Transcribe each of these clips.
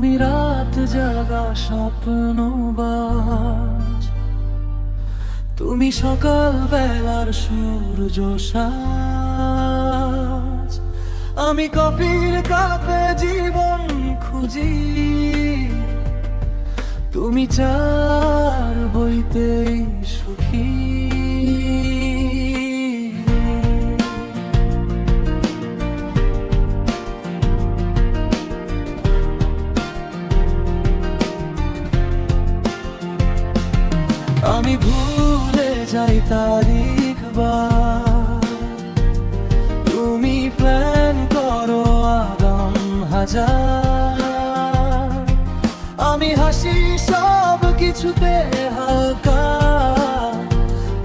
আমি রাত জাগা স্বপ্নবাজ, তুমি সকাল বেলার সূর্য সাজ। আমি কফির কাপে জীবন খুঁজি, তুমি চার বইতেই সুখী। আমি ভুলে যাই তারিখ বার, তুমি প্ল্যান করো আগাম হাজার। আমি হাসি সব কিছুতে হালকা,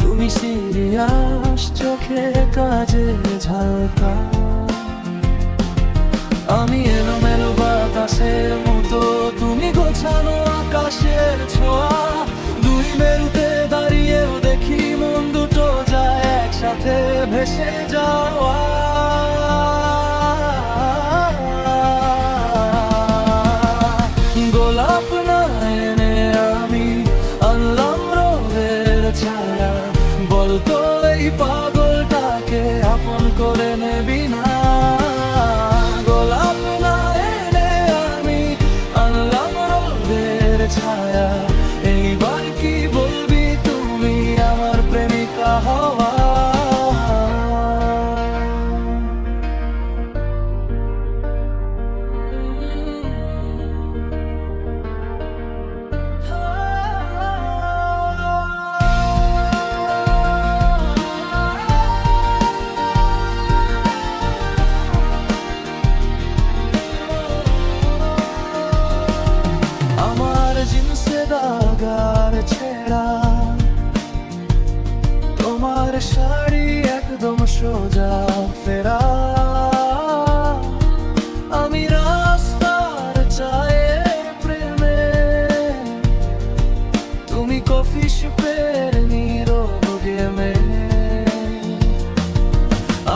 তুমি সিরিয়াস চোখে কাজে ঝালকা। আমি এলোমেলো বাতাসের মতো, তুমি গোছানো আকাশের ছোঁয়া। দুই মেরুতে দাঁড়িয়েও দেখি মন দুটো যায় একসাথে ভেসে যাওয়া। গোলাপ না এনে আমি আনলাম রোদের ছায়া, বলতো এই পাগলটাকে আপন করে নেবি না। গোলাপ না এনে আমি আনলাম রোদের ছায়া, এইবার কি বলবি তুমি আমার প্রেমিকা হওয়া। আমার জিন্সে দাগার ছেঁড়া, তোমার শাড়ি একদম সোজা ফেরা। আমি রাস্তার চায়ের প্রেমে, তুমি কফি শপের নীরব গেমে।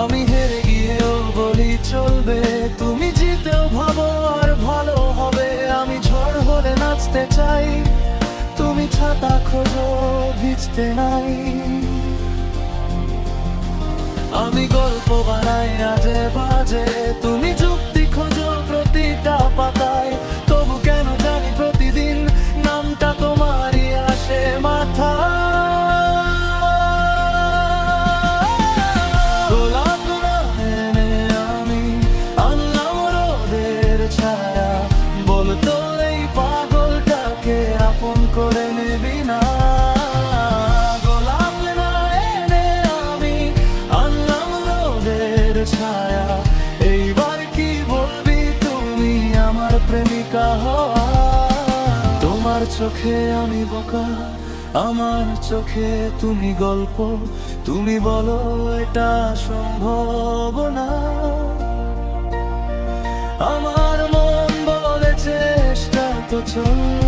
আমি হেরে গিয়েও বলি চলবে, তুমি জিতেও ভাবো আর ভালো হবে। আমি ঝড় হলে নাচতে চাই, তুমি ছাতা খোঁজো ভিজতে নাই। আমি গল্প বানাই আজে বাজে, তুমি যুক্তি খোঁজো প্রতিটা পাতায়। তবু কেন জানি প্রতিদিন নামটা তোমারই আসে মাথায়। গোলাপ না এনে আমি আনলাম রোদের ছায়া, বলতো এই পাগলটাকে আপন করে নেবি না। গোলাপ না এনে আমি আনলাম রোদের ছায়া, এইবার কি বলবি তুমি আমার প্রেমিকা হওয়া। তোমার চোখে আমি বোকা, আমার চোখে তুমি গল্প। তুমি বলো এটা সম্ভব না, আমার মন বলে চেষ্টা তো চল।